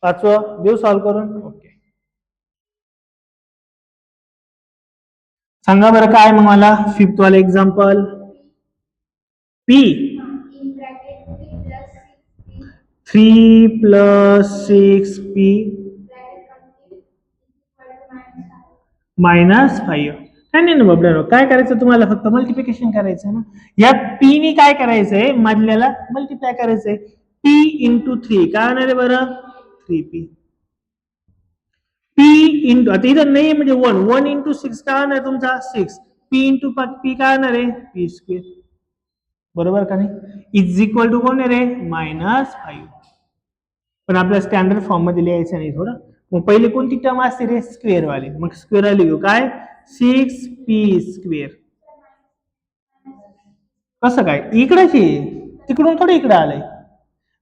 पाचवं देऊ सॉल्व करून. ओके सांगा बरं काय मग मला फिफ्थ वाला एक्झाम्पल. p 3 + 6p -5 काय नाही ना बाबड्यानो काय करायचं तुम्हाला फक्त मल्टिप्लिकेशन करायचं ना. या p नी काय करायचंय मधल्याला मल्टिप्लाय करायचंय p × 3 काय होणार आहे बरं 3p. p इंटू आता इथं नाही म्हणजे 1 × 6 काय होणार तुमचा 6 p × p काय होणार आहे p². बरोबर का नाही इज इक्वल टू कोण आहे रे -5. पण आपल्या स्टँडर्ड फॉर्म मध्ये लिहायचं नाही थोडं. मग पहिले कोणती टर्म असते रे स्क्वेअर वाले मग स्क्वेअर वाले घेऊ काय 6p². कसं काय इकडेच तिकडून थोडं इकडे आलंय.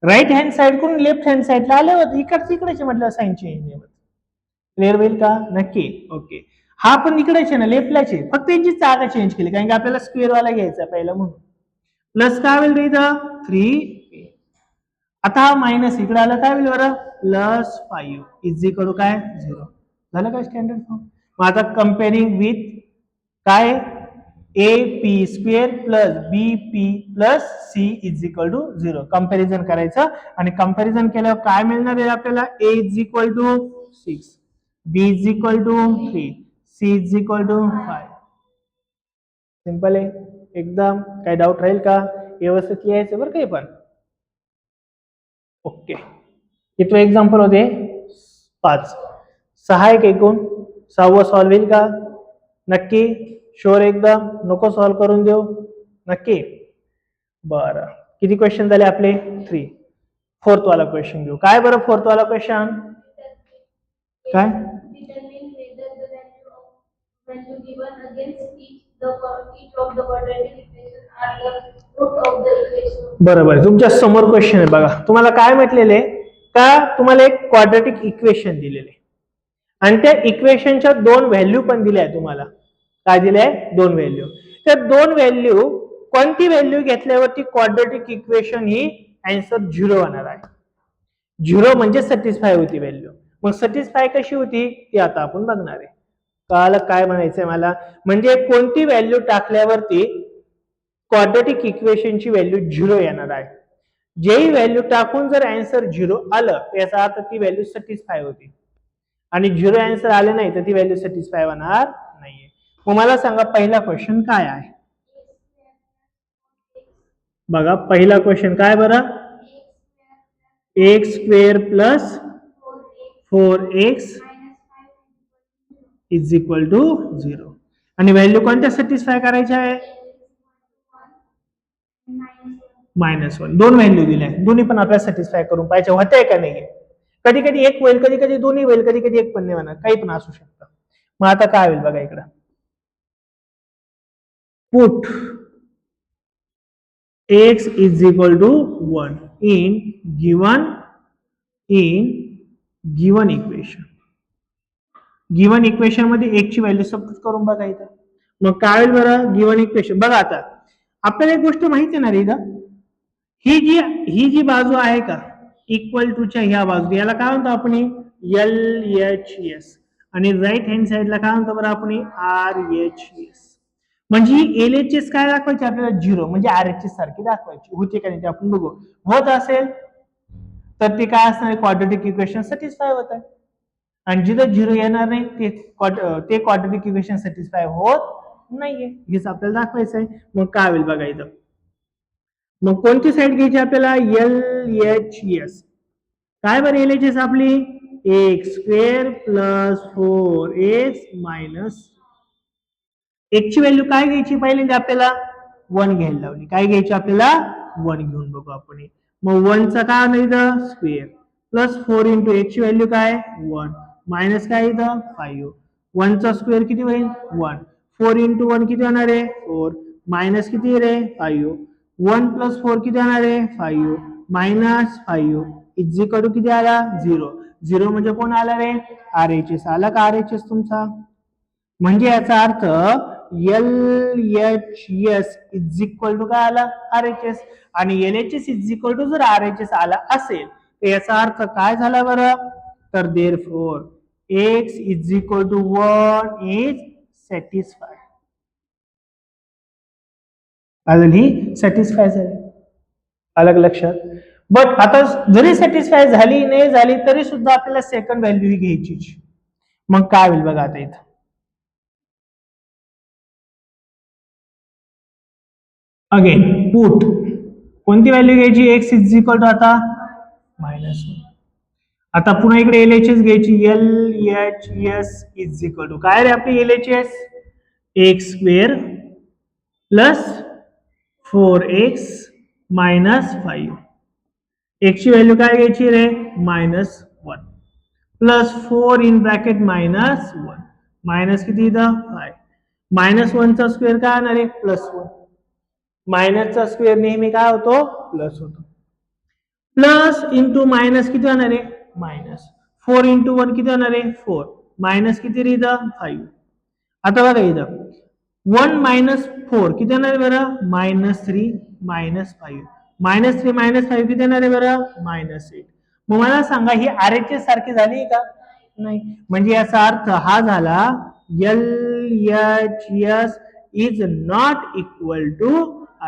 राईट हँड साइड कडून लेफ्ट हँड साइडला आले होते इकडचे इकडेच म्हटलं साइन चेंज नाही होत. क्लिअर होईल का नक्की. ओके हा पण इकडेच आहे ना लेफ्टलाच आहे फक्त यांची जागा चेंज केली कारण की आपल्याला स्क्वेअर वाला घ्यायचा पहिला म्हणून. प्लस काय होईल रे इथं 3. आता हा मायनस इकडे आला काय होईल बरं +5 इज इक्वल टू काय 0. झालं काय स्टँडर्ड फॉर्म. मग आता कम्पेअरिंग विथ काय AP² plus BP plus C is equal to 0 comparison करायचं आणि कंपॅरिझन केल्यावर काय मिळणार आहे आपल्याला A is equal to 6 B is equal to 3 C is equal to 5. Simple आहे एकदम. काही डाऊट राहील का व्यवस्थित लिहायचं बरं काही पण. ओके, कितवे एक्झाम्पल होते? 5. 6 एक एकूण 6वं सॉल्व्ह होईल का? नक्की? शुअर एकदम? नको सॉल्व्ह करून देऊ? नक्की? बरं, किती क्वेश्चन झाले आपले? 3. फोर्थ वाला क्वेश्चन घेऊ. काय बरं फोर्थ वाला क्वेश्चन? काय? बरोबर, तुमच्या समोर क्वेश्चन आहे बघा. तुम्हाला काय म्हटलेले का? तुम्हाला एक क्वाड्रॅटिक इक्वेशन दिलेले आणि त्या इक्वेशनच्या 2 व्हॅल्यू पण दिल्या आहे तुम्हाला. काय दिल्या? 2 व्हॅल्यू. त्या 2 व्हॅल्यू कोणती व्हॅल्यू घेतल्यावरती क्वाड्रॅटिक इक्वेशन ही आन्सर 0 होणार आहे. 0 म्हणजे सॅटिस्फाय होती व्हॅल्यू. मग सॅटिस्फाय कशी होती ती आता आपण बघणार आहे. कळालं काय म्हणायचंय मला? म्हणजे कोणती व्हॅल्यू टाकल्यावरती क्वाड्रॅटिक इक्वेशनची व्हॅल्यू 0 येणार आहे. जेही व्हॅल्यू टाकून जर आन्सर 0 आलं याचा अर्थ ती व्हॅल्यू सॅटिस्फाय होती आणि 0 आन्सर आले नाही तर ती व्हॅल्यू सॅटिस्फाय होणार नाहीये. मग मला सांगा पहिला क्वेश्चन काय आहे? बघा पहिला क्वेश्चन काय बरं? X square plus 4x is equal to 0 आणि व्हॅल्यू कोणत्या सॅटिस्फाय करायच्या आहे? -1. 2 व्हॅल्यू दिल्या, दोन्ही पण आपल्याला सॅटिस्फाय करून पाहिजे होते का नाही? कधी कधी एक होईल, कधी कधी दोन्ही होईल, कधी कधी एक पण नाही होणार, काही पण असू शकतं. मग आता काय होईल बघा इकडं. Put x is equal to 1 in given equation. Given equation मध्ये x ची व्हॅल्यू सबस्टिट्यूट करून बघा इथं. मग काय होईल बरं? गिवन इक्वेशन बघा आता आपल्याला एक गोष्ट माहिती आहे ना रे, ही जी बाजू आहे का इक्वल टूच्या ह्या बाजू, याला काय म्हणतो आपण? LHS. आणि राईट हँड साइडला काय म्हणतो बरं आपण? RHS. म्हणजे LHS काय दाखवायची आपल्याला? 0. म्हणजे RHS सारखी दाखवायची. होते का नाही ते आपण बघू. होत असेल तर ते काय असणार? क्वाड्रॅटिक इक्वेशन सॅटिस्फाय होत आहे. आणि जिथं 0 येणार नाही ते क्वाड्रॅटिक इक्वेशन सॅटिस्फाय होत नाहीये. हेच आपल्याला दाखवायचं आहे. मग काय होईल बघा इथं. मग कोणती साईड घ्यायची आपल्याला? LHS. काय बरं LHS आपली? X square plus 4x minus. x ची व्हॅल्यू काय घ्यायची? पहिल्यांदा आपल्याला 1 घ्यायला लावली. काय घ्यायची आपल्याला? 1 घेऊन बघू आपण. मग 1 चा काय होणार? स्क्वेअर प्लस 4 इंटू x ची व्हॅल्यू काय? 1 मायनस काय इथं? 5. 1 चा स्क्वेअर किती होईल? 1. 4 इंटू 1 किती होणार आहे? 4 मायनस किती रे? 5. 1 प्लस 4 किती होणार आहे? 5 मायनस 5 इज इक्वल टू किती आला? 0. 0 म्हणजे कोण आला रे? RHS आला का? RHS तुमचा. म्हणजे याचा अर्थ LHS इज इक्वल टू काय आला? RHS. आणि LHS इज इक्वल टू जर RHS आला असेल तर याचा अर्थ काय झाला बरं? तर therefore x is equal to 1 is satisfy. ही सॅटिस्फाय झाली. अलग लक्षात. बट आता जरी सॅटिस्फाय झाली नाही झाली तरी सुद्धा आपल्याला सेकंड व्हॅल्यू ही घ्यायची. मग काय होईल बघा आता इथं. अगेन पुट कोणती व्हॅल्यू घ्यायची? x इज इक्वल टू आता -1. आता पुन्हा इकडे LHS घ्यायची. LHS इज इक्वल टू काय रे आपली LHS? X square plus 4x minus 5. x ची व्हॅल्यू काय घ्यायची रे? -1 प्लस 4 इन ब्रॅकेट -1 मायनस किती इथं? 5. -1 चा स्क्वेअर काय होणार आहे? +1. मायनसचा स्क्वेअर नेहमी काय होतो? प्लस होतो. प्लस इंटू मायनस किती होणार आहे? मायनस. 4 इंटू 1 किती होणार आहे? 4. मायनस किती रे इथं? 5. आता बघा इथं 1 मायनस 4 किती येणार आहे बरं? -3 -5. -3 -5 किती येणार आहे बरं? -8. मग मला सांगा ही RHS सारखी झाली का? नाही. म्हणजे याचा अर्थ हा झाला LHS is not equal to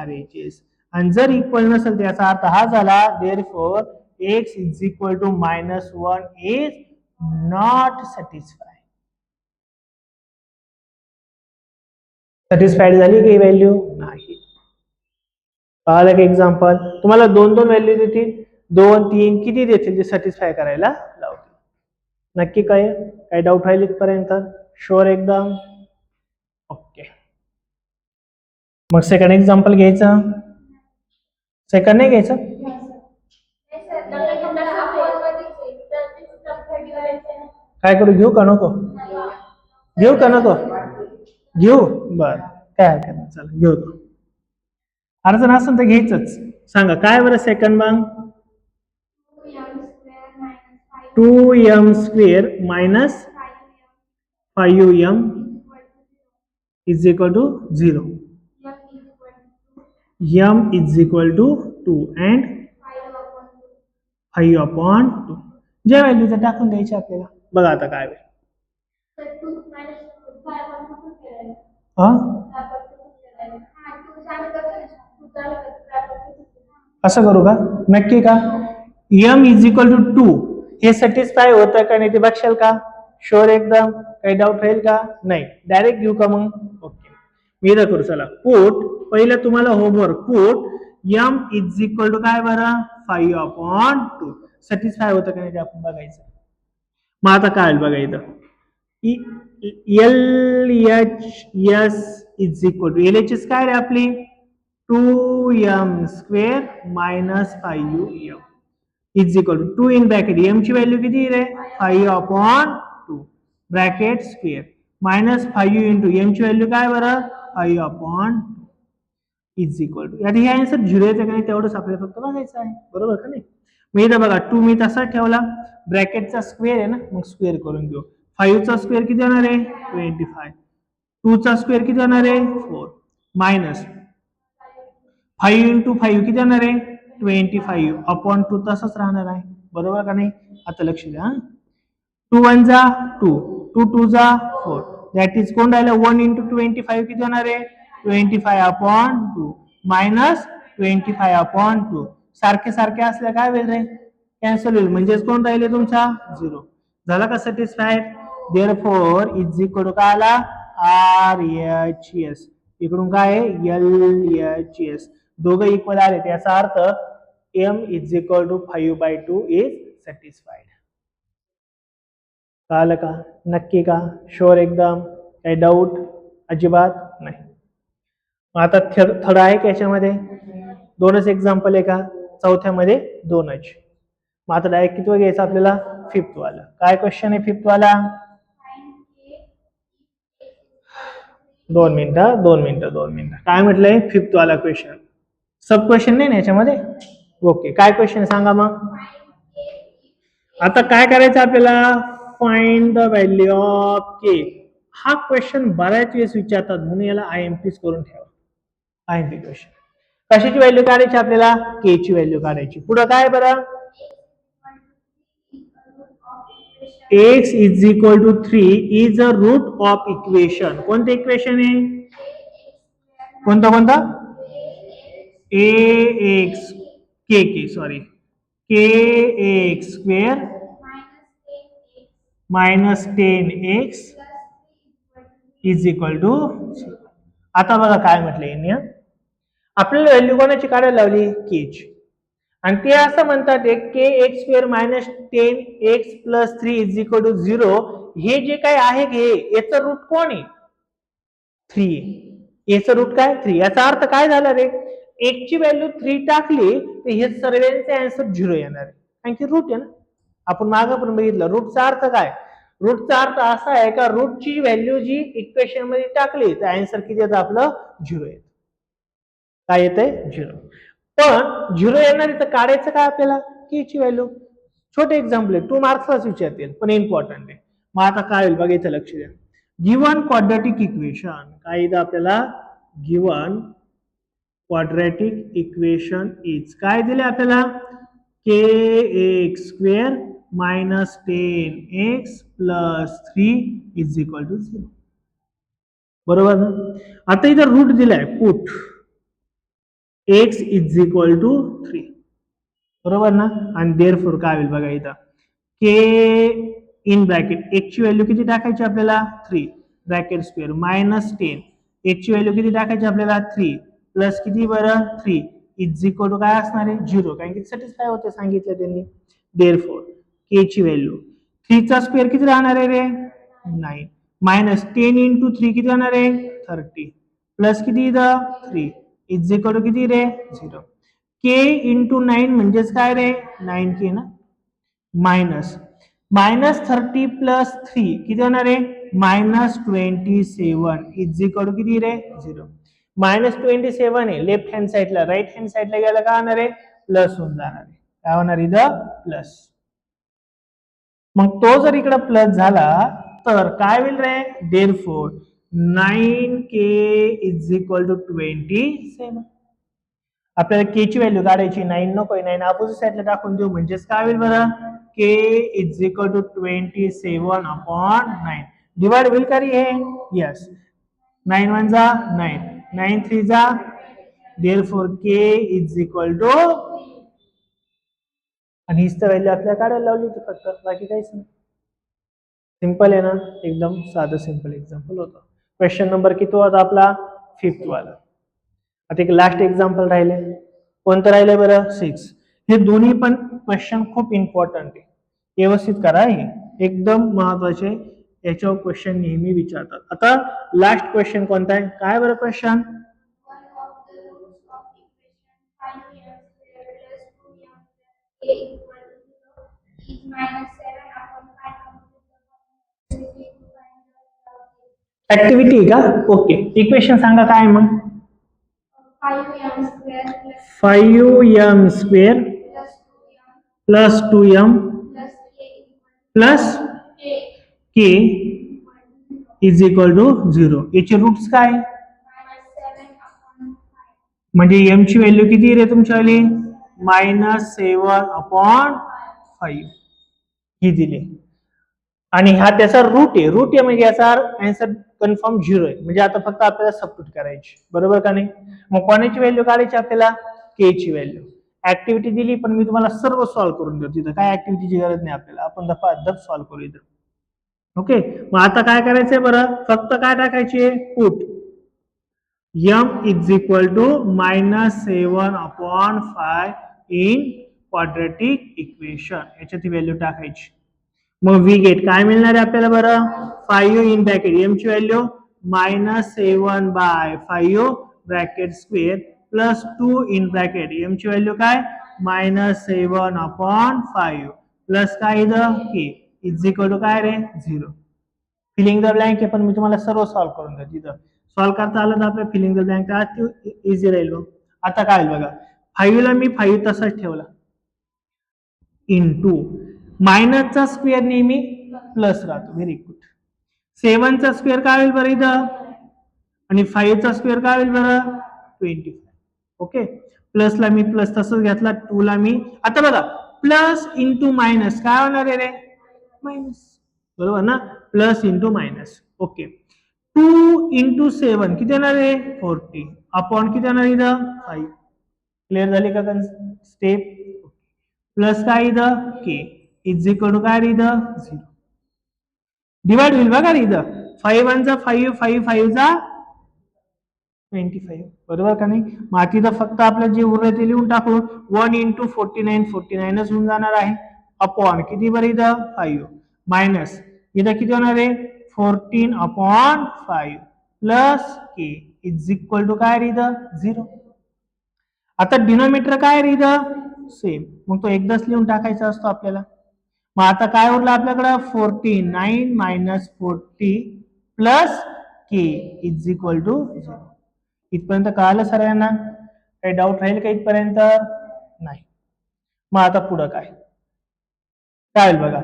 RHS. आणि जर इक्वल नसेल तर याचा अर्थ हा झाला therefore x is equal to -1 is not satisfy. Satisfied झाली की व्हॅल्यू? नाही. पाहिलं एक एक्झाम्पल. तुम्हाला 2 व्हॅल्यू देतील. 2 3 किती देतील ते सॅटिस्फाय करायला लावतील. नक्की काय डाऊट राहिले इथपर्यंत? शुअर एकदम? ओके. मग सेकंड एक्झाम्पल घ्यायचं? सेकंड नाही घ्यायचं? काय करू, घेऊ का नको? घेऊ का नको? घेऊ, बर काय हरकत नाही, चला घेऊ. अर्जन असेल तर घ्यायचंच. सांगा काय बरं सेकंड मग? 2m square minus 5m is equal to 0. m is equal to 2 and 5/2. ज्या व्हॅल्यूचं टाकून द्यायचे आपल्याला. बघा आता काय होईल. असं करू का? नक्की का? m इज इक्वल टू 2 हे सॅटिस्फाय होतं का नाही ते बघशाल का? शुअर एकदम? काही डाऊट राहील का? नाही. डायरेक्ट घेऊ का मग? ओके, मी इथं करू. चला पुट, पहिलं तुम्हाला homework. Put m is equal to काय बरं? 5/2. सॅटिस्फाय होतं का नाही ते आपण बघायचं. मग आता काय बघा इथं. LHS is equal to, LHS काय रे आपली? 2m square minus 5m is equal to 2 in bracket. m ची व्हॅल्यू किती रे? 5/2 bracket square minus 5 into m ची व्हॅल्यू काय बरं? 5/2 इज इक्वल टू. आता हे आन्सर 0 येतं का नाही तेवढंच आपल्याला फक्त बघायचं आहे, बरोबर का नाही? मी इथं बघा 2 मी तसा ठेवला, ब्रॅकेटचा स्क्वेअर आहे ना, मग स्क्वेअर करून घेऊ. 5 चा स्क्वेअर किती होणार आहे? 25. 2 चा स्क्वेअर किती होणार आहे? 4 मायनस 5 इंटू 5 किती होणार आहे? 25/2 तसंच राहणार आहे, बरोबर का नाही? आता लक्ष द्या. 2 1 जा 2, 2 2 जा 4, दॅट इज कोण राहिलं? 1 इंटू 25 किती होणार आहे? 25/2 मायनस 25/2. सारखे सारखे असल्या काय होईल रे? कॅन्सल होईल, म्हणजेच कोण राहिले तुमचा? 0. झाला का satisfied? Therefore is equal to काय आला? RHS. इकडून काय आहे? LHS. दोघं इक्वल आले, त्याचा अर्थ m is equal to 5/2 is satisfied. कळलं का? नक्की का? शुअर एकदम? काही डाऊट? अजिबात नाही. आता थर्ड आहे का याच्यामध्ये? 2च एक्झाम्पल आहे का? चौथ्यामध्ये 2च. मग आता डायरेक्ट किती घ्यायचं आपल्याला? 5th वाला. काय क्वेश्चन आहे 5th वाला? 2 मिनिटं. काय म्हटलंय? 5th वाला क्वेश्चन. सब क्वेश्चन नाही ना याच्यामध्ये? ओके, काय क्वेश्चन सांगा मग. आता काय करायचं आपल्याला? Find the value of k. हा क्वेश्चन बऱ्याच वेळेस विचारतात, म्हणून याला IMPs करून ठेवा. IMP question. कशाची व्हॅल्यू काढायची आपल्याला? k ची व्हॅल्यू काढायची. पुढे काय बरं? x is equal to 3 is a root of equation. कोणतं इक्वेशन आहे? कोणता? ax kx square minus 10x is equal to. आता बघा काय म्हटलंय, आपल्याला व्हॅल्यू कोणाची काढायला लावली? k ची. आणि ते असं म्हणतात kx square minus 10x plus 3 is equal to 0. हे जे काय आहे हे याचं रूट कोण आहे? 3. याचं रूट काय? 3. याचा अर्थ काय झाला रे? x ची व्हॅल्यू 3 टाकली तर हे सर्वांचे आन्सर 0 येणार आहे, कारण की रूट आहे ना. आपण मागं पण बघितलं रूटचा अर्थ काय? रूटचा अर्थ असा आहे का रूटची व्हॅल्यू जी इक्वेशन मध्ये टाकली तर आन्सर किती येतं आपलं? 0 येतं. काय येतंय? 0. पण 0 येणार तर काढायचं काय आपल्याला? k ची व्हॅल्यू. छोटे एक्झाम्पल आहे, 2 मार्क्सलाच विचारतील, पण इम्पॉर्टंट आहे. मग आता काय होईल बघायचं, लक्ष द्या. Given quadratic equation. काय येतं आपल्याला? गिवन क्वाड्रॅटिक इक्वेशन इज काय दिले आपल्याला? kx square minus 10x plus 3 is equal to 0. बरोबर ना? आता इथं रूट दिलाय, put x is equal to 3. बरोबर ना? आणि देअरफॉर काय होईल बघा इथं? k इन ब्रॅकेट x ची व्हॅल्यू किती टाकायची आपल्याला? 3 ब्रॅकेट स्क्वेअर मायनस 10. x ची व्हॅल्यू किती टाकायची आपल्याला? 3 प्लस किती बरं? 3 इज इक्वल टू काय असणार आहे 0, कारण की सॅटिस्फाय होते सांगितलं त्यांनी. देअरफॉर के ची व्हॅल्यू 3 चा स्क्वेअर किती राहणार आहे रे 9 मायनस 10 इंटू 3 किती राहणार आहे 30 प्लस किती इथं 3 इज इक्वल टू किती रे 0. के इंटू 9 म्हणजेच काय रे 9k ना मायनस -30 प्लस 3 किती होणार आहे -27 इज इक्वल टू किती रे 0. -27 आहे लेफ्ट हँड साइडला, राईट हँड साइडला गेला काय होणार आहे प्लस होऊन जाणार आहे. काय होणार इथं प्लस. मग तो जर इकडे प्लस झाला तर काय होईल रे therefore 9k is equal to 27. आपल्याला के ची व्हॅल्यू काढायची 9 नकोय 9 अपोजिट साइडला टाकून देऊ म्हणजेच काय होईल बरं k is equal to 27 upon 9 divide होईल का रे हे यस 9 1 जा 9 9 3 जा therefore k is equal to आणि हीच तर व्हॅल्यू आपल्याला काढायला लावली होती फक्त बाकी काहीच नाही. सिंपल आहे ना एकदम साधं सिंपल एक्झाम्पल होतं. क्वेश्चन नंबर किती होता आपला 5th वाला. आता एक लास्ट एक्झाम्पल राहिले कोणतं राहिले बरं 6. हे दोन्ही पण क्वेश्चन खूप इम्पॉर्टंट आहे व्यवस्थित करा हे एकदम महत्वाचे याच्यावर क्वेश्चन नेहमी विचारतात. आता लास्ट क्वेश्चन कोणता आहे काय बरं क्वेश्चन ऍक्टिव्हिटी का ओके इक्वेशन सांगा काय मग 5m square plus 2m plus k is equal to 0. याचे रूट्स काय म्हणजे m ची व्हॅल्यू किती रे तुमच्यावाली -7/5 ही दिली आणि हा त्याचा रूट आहे म्हणजे याचा आन्सर कन्फर्म 0 आहे म्हणजे आता फक्त आपल्याला सबस्टिट्यूट करायची बरोबर का नाही. मग कोणाची व्हॅल्यू काढायची आपल्याला के ची व्हॅल्यू. ऍक्टिव्हिटी दिली पण मी तुम्हाला सर्व सॉल्व्ह करून देतो तिथं काय ऍक्टिव्हिटीची गरज नाही आपल्याला आपण दफादफ सॉल्व्ह करू इथं. ओके मग आता काय करायचंय बरं फक्त काय टाकायचे put m is equal to -7/5 in quadratic equation याच्यात व्हॅल्यू टाकायची. मग वी गेट काय मिळणार आहे आपल्याला बरं 5 इन ब्रॅकेट m ची value -7/5 bracket square plus 2 in bracket m ची व्हॅल्यू काय -7/5 प्लस काय इथं k इज इक्वल टू काय रे 0. फिलिंग द ब्लँक आहे पण मी तुम्हाला सर्व सॉल्व्ह करून देतो तिथं सॉल्व्ह करता आलं तर आपल्या फिलिंग द ब्लँक इझी राहील. आता काय बघा 5 ला मी 5 तसाच ठेवला इंटू मायनसचा स्क्वेअर नेहमी प्लस राहतो व्हेरी गुड. 7 चा स्क्वेअर काय होईल बरं इथं आणि 5 चा स्क्वेअर काय होईल बरं 25. ओके प्लसला मी प्लस तसंच घेतला 2 ला मी आता बघा प्लस इंटू मायनस काय होणार आहे रे मायनस बरोबर ना plus into minus. Okay 2 into 7 किती येणार आहे 40 अपॉन किती येणार इथं 5. क्लिअर झाली का स्टेप प्लस काय इथं के इज इक्वल टू काय इथं 0. डिवाइड होईल बघा इथं 5 1 जा 5 5 5 जा 25 बरोबर का नाही. मग तिथं फक्त आपलं जे उरलं ते लिहून टाकू 1 इंटू 49 49च होऊन जाणार आहे अपॉन किती बरं इथं 5 मायनस इथं किती होणार आहे 14/5 plus k is equal to काय इथं 0. आता डिनोमिनेटर काय रे इथं सेम मग तो एकदाच लिहून टाकायचा असतो आपल्याला. मग आता काय उरलं आपल्याकडं 49 minus 40 plus k is equal to 0. इथपर्यंत कळालं सगळ्यांना काही डाऊट राहील का इथपर्यंत नाही. मग आता पुढं काय होईल बघा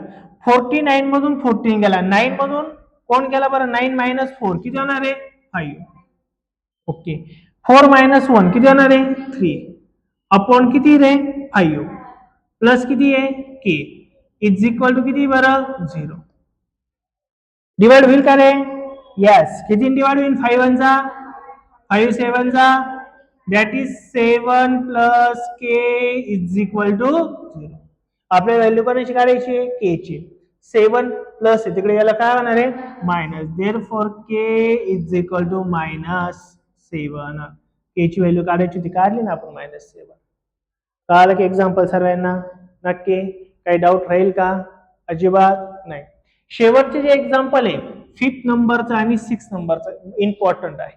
49 मधून 14 गेला 9 मधून कोण गेला बरं 9 मायनस 4 किती होणार आहे 5. ओके 4 मायनस 1 किती होणार आहे 3 अपॉन किती रे 5 प्लस किती आहे के इज इक्वल टू किती बरं 0. डिवाइड होईल का रे यस किती डिवाइड होईल 5 1 जा 5 7 जा that is 7 plus k is equal to 0. आपल्या व्हॅल्यू कोणाची काढायची के ची 7 प्लस आहे तिकडे याला काय होणार आहे minus therefore k is equal to -7 k ची व्हॅल्यू काढायची होती, काढली ना आपण -7. कळालं की एक्झाम्पल सर्वांना? नक्की काही डाऊट राहील का? अजिबात नाही. शेवटचे जे एक्झाम्पल आहे 5th नंबरचं आणि 6th नंबरचं इम्पॉर्टंट आहे,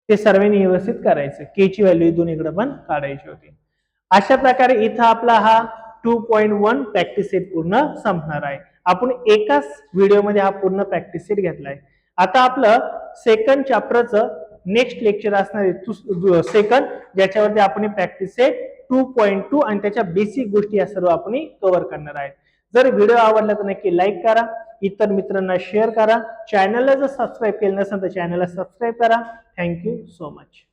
ते सर्वांनी व्यवस्थित करायचं. के ची व्हॅल्यू दोन्हीकडे पण काढायची होती. अशा प्रकारे इथं आपला हा 2.1 प्रॅक्टिस सेट पूर्ण संपणार आहे. आपण एकाच व्हिडिओमध्ये हा पूर्ण प्रॅक्टिस सेट घेतलाय. आता आपलं सेकंड चॅप्टरचं नेक्स्ट लेक्चर असणार आहे सेकंड, ज्याच्यावरती आपण प्रॅक्टिस सेट 2.2 आणि त्याच्या बेसिक गोष्टी या सर्व आपण कव्हर करणार आहे. जर व्हिडिओ आवडला तर नक्की लाईक करा, इतर मित्रांना शेअर करा, चॅनलला जर सबस्क्राईब केलं नसेल तर चॅनलला सबस्क्राईब करा. Thank you so much.